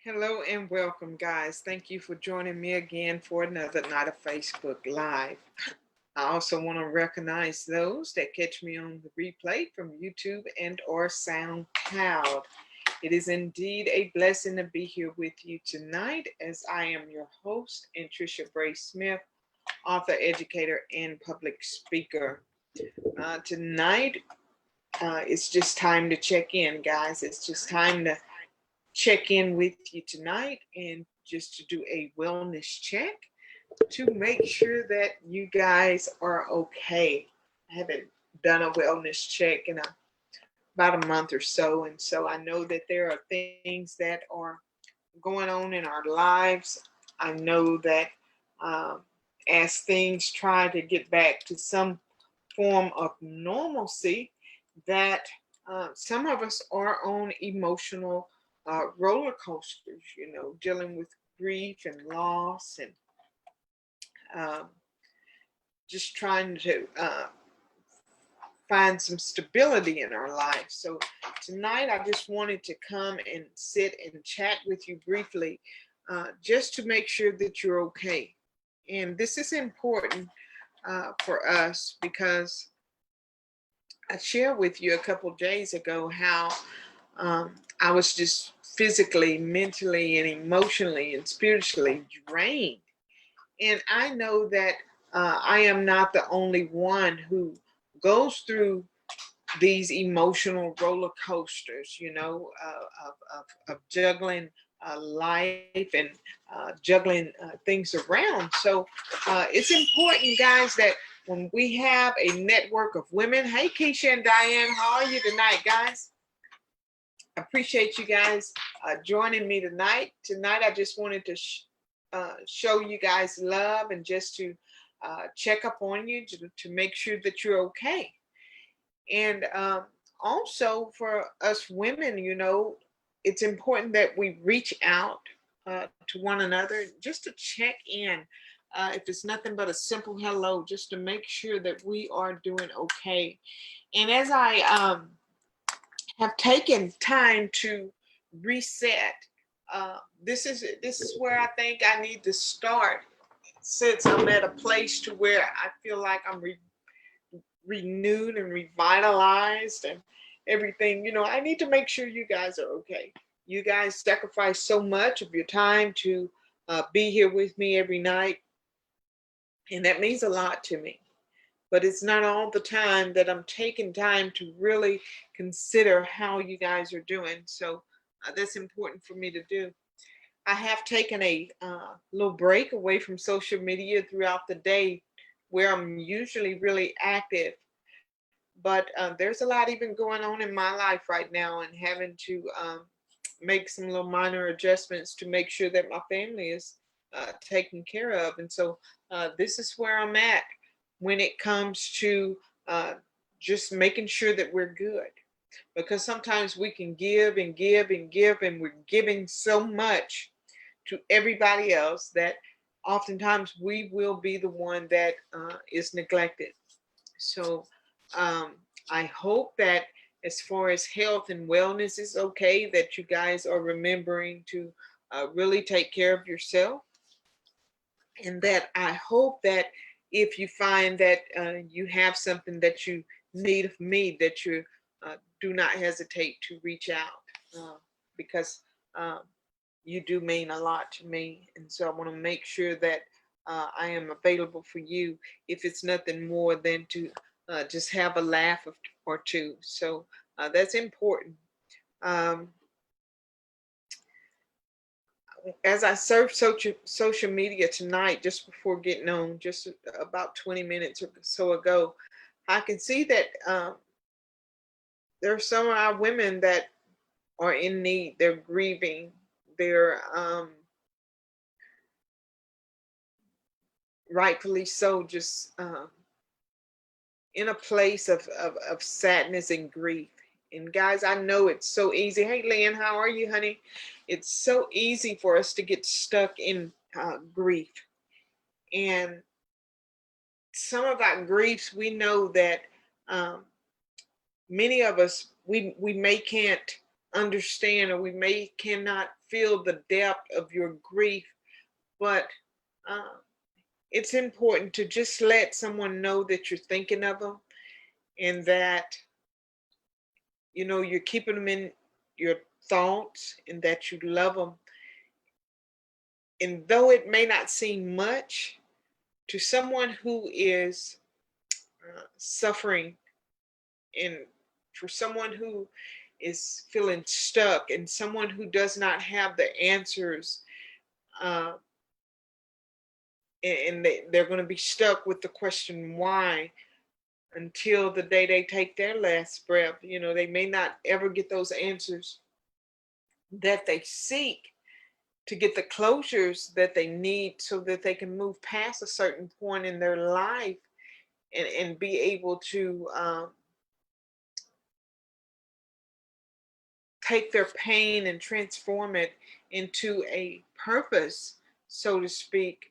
Hello and welcome, guys. Thank you for joining me again for another night of Facebook Live. I also want to recognize those that catch me on the replay from YouTube and or SoundCloud. It is indeed a blessing to be here with you tonight as I am your host, and Tricia Bray Smith, author, educator, and public speaker. Tonight, it's just time to check in, guys. It's just time to check in with you tonight and just to do a wellness check to make sure that you guys are okay. I haven't done a wellness check in about a month or so, and so I know that there are things that are going on in our lives. I know that um, as things try to get back to some form of normalcy, that some of us are on emotional roller coasters, dealing with grief and loss and um, just trying to find some stability in our life. So tonight I just wanted to come and sit and chat with you briefly just to make sure that you're okay. And this is important for us because I shared with you a couple days ago how I was just physically, mentally, and emotionally and spiritually drained. And I know that I am not the only one who goes through these emotional roller coasters, of juggling life and juggling things around. So it's important, guys, that when we have a network of women, hey, Keisha and Diane, how are you tonight, guys? I appreciate you guys joining me tonight. Tonight, I just wanted to show you guys love and just to check up on you to make sure that you're okay. And also for us women, it's important that we reach out to one another just to check in. If it's nothing but a simple hello, just to make sure that we are doing okay. And as I have taken time to reset, this is where I think I need to start since I'm at a place to where I feel like I'm renewed and revitalized and everything. I need to make sure you guys are okay. You guys sacrifice so much of your time to be here with me every night, and that means a lot to me. But it's not all the time that I'm taking time to really consider how you guys are doing. So that's important for me to do. I have taken a little break away from social media throughout the day where I'm usually really active. But there's a lot even going on in my life right now, and having to make some little minor adjustments to make sure that my family is taken care of. And so this is where I'm at when it comes to uh, just making sure that we're good. Because sometimes we can give and give and give, and we're giving so much to everybody else that oftentimes we will be the one that is neglected. So um, I hope that as far as health and wellness is okay, that you guys are remembering to really take care of yourself. And that I hope that if you find that you have something that you need of me, that you do not hesitate to reach out because um, you do mean a lot to me. And so I want to make sure that I am available for you if it's nothing more than to just have a laugh or two. So that's important. Um, as I surfed social media tonight, just before getting on, just about 20 minutes or so ago, I can see that there are some of our women that are in need. They're grieving. They're rightfully so, just in a place of sadness and grief. And guys, I know it's so easy. Hey, Lynn, how are you, honey? It's so easy for us to get stuck in grief. And some of our griefs, we know that um, many of us, we may can't understand, or we may cannot feel the depth of your grief, but uh, it's important to just let someone know that you're thinking of them and that you're keeping them in your thoughts and that you love them. And though it may not seem much to someone who is suffering, and for someone who is feeling stuck, and someone who does not have the answers, uh, and they're going to be stuck with the question why until the day they take their last breath. They may not ever get those answers that they seek to get the closures that they need so that they can move past a certain point in their life and be able to take their pain and transform it into a purpose, so to speak.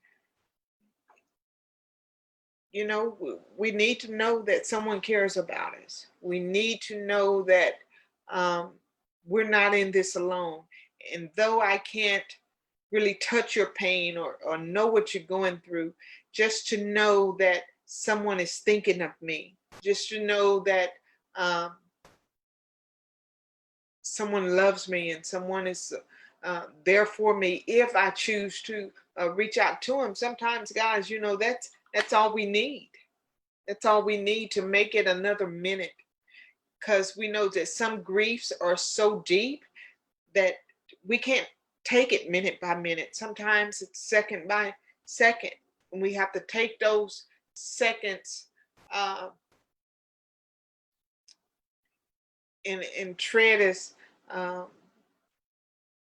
We need to know that someone cares about us. We need to know that um, we're not in this alone. And though I can't really touch your pain or know what you're going through, just to know that someone is thinking of me, just to know that um, someone loves me and someone is there for me if I choose to reach out to them. Sometimes, guys, that's all we need. That's all we need to make it another minute, because we know that some griefs are so deep that we can't take it minute by minute. Sometimes it's second by second, and we have to take those seconds uh, and tread as um,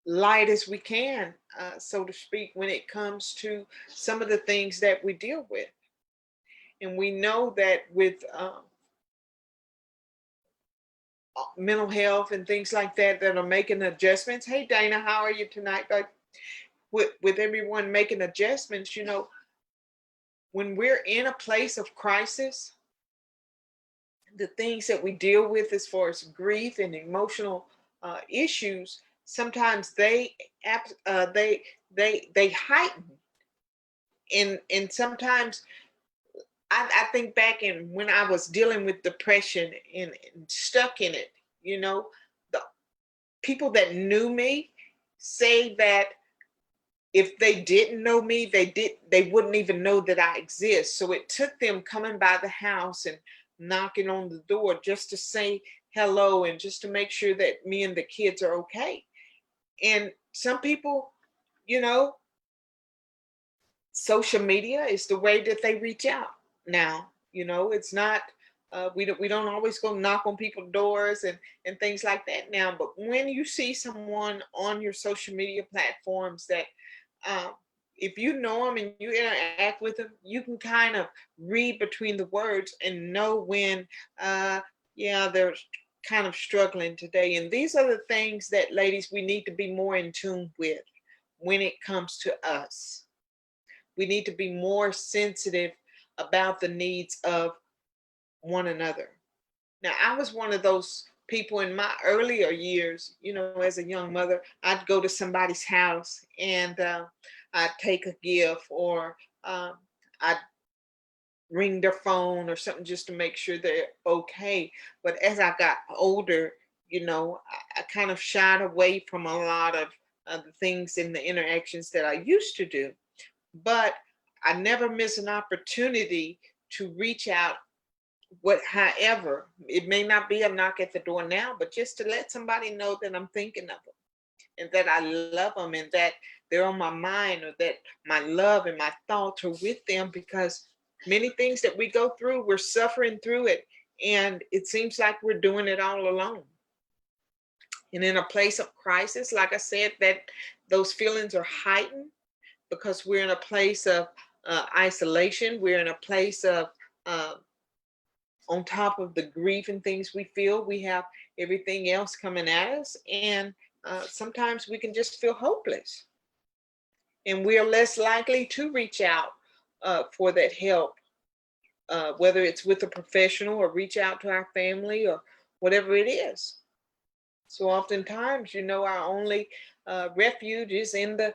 light as we can, so to speak, when it comes to some of the things that we deal with. And we know that with mental health and things like that are making adjustments. Hey, Dana, how are you tonight? But with everyone making adjustments, when we're in a place of crisis, the things that we deal with as far as grief and emotional issues, sometimes they heighten, and sometimes I think back in when I was dealing with depression and stuck in it. The people that knew me say that if they didn't know me, they wouldn't even know that I exist. So it took them coming by the house and knocking on the door just to say hello and just to make sure that me and the kids are okay. And some people, you know, social media is the way that they reach out now. It's not we don't always go knock on people's doors and things like that now. But when you see someone on your social media platforms that um, if you know them and you interact with them, you can kind of read between the words and know when yeah, they're kind of struggling today. And these are the things that, ladies, we need to be more in tune with when it comes to us. We need to be more sensitive about the needs of one another. Now, I was one of those people in my earlier years, as a young mother. I'd go to somebody's house and I'd take a gift, or I'd ring their phone or something just to make sure they're okay. But as I got older, I kind of shied away from a lot of the things and the interactions that I used to do. But I never miss an opportunity to reach out. However, it may not be a knock at the door now, but just to let somebody know that I'm thinking of them and that I love them and that they're on my mind, or that my love and my thoughts are with them, because many things that we go through, we're suffering through it. And it seems like we're doing it all alone. And in a place of crisis, like I said, that those feelings are heightened because we're in a place of isolation. We're in a place of uh, on top of the grief and things we feel, we have everything else coming at us. And sometimes we can just feel hopeless. And we are less likely to reach out for that help, whether it's with a professional or reach out to our family or whatever it is. So oftentimes, our only refuge is in the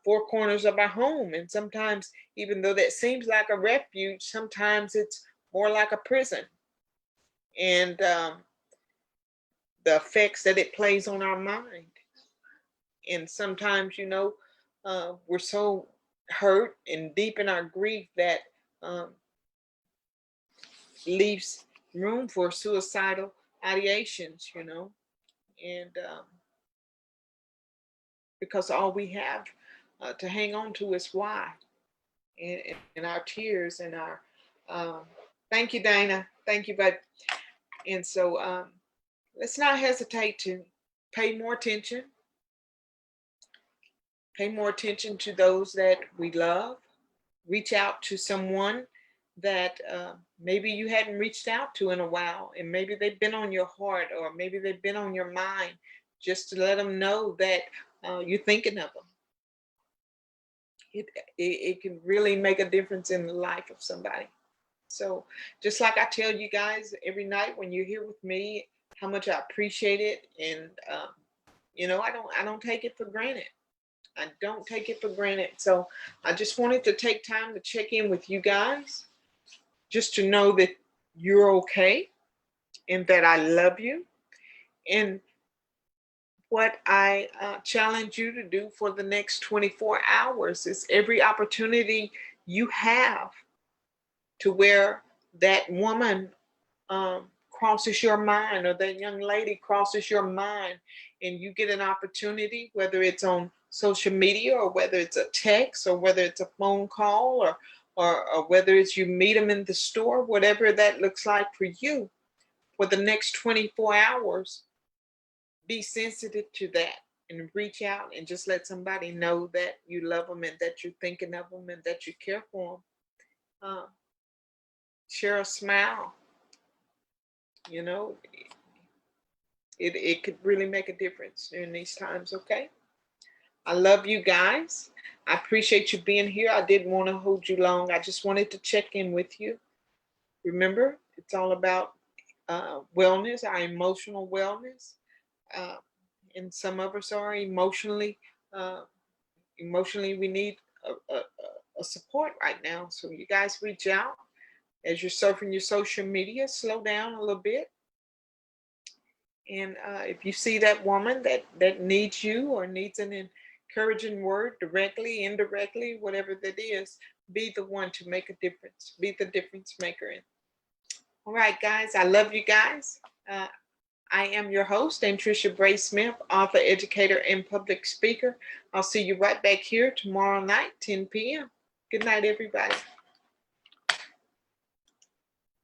four corners of our home. And sometimes, even though that seems like a refuge, sometimes it's more like a prison. And the effects that it plays on our mind. And sometimes, we're so hurt and deep in our grief that um, leaves room for suicidal ideations, and because all we have to hang on to is why, and our tears and our thank you, Dana, thank you, bud. And so let's not hesitate to pay more attention to those that we love. Reach out to someone that maybe you hadn't reached out to in a while, and maybe they've been on your heart, or maybe they've been on your mind, just to let them know that you're thinking of them. It can really make a difference in the life of somebody. So just like I tell you guys every night when you're here with me, how much I appreciate it, and I don't take it for granted. I don't take it for granted. So I just wanted to take time to check in with you guys, just to know that you're okay and that I love you. And what I challenge you to do for the next 24 hours is every opportunity you have to where that woman crosses your mind, or that young lady crosses your mind, and you get an opportunity, whether it's on social media, or whether it's a text, or whether it's a phone call, or whether it's you meet them in the store, whatever that looks like for you, for the next 24 hours, be sensitive to that and reach out and just let somebody know that you love them and that you're thinking of them and that you care for them. Share a smile. It could really make a difference during these times. Okay, I love you guys. I appreciate you being here. I didn't want to hold you long. I just wanted to check in with you. Remember, it's all about wellness, our emotional wellness. uh, and some of us are uh, emotionally we need a support right now. So you guys reach out. As you're surfing your social media, slow down a little bit. And if you see that woman that needs you, or needs an encouraging word, directly, indirectly, whatever that is, be the one to make a difference. Be the difference maker. All right, guys, I love you guys. I am your host, Dame Tricia Bray Smith, author, educator, and public speaker. I'll see you right back here tomorrow night, 10 p.m. Good night, everybody.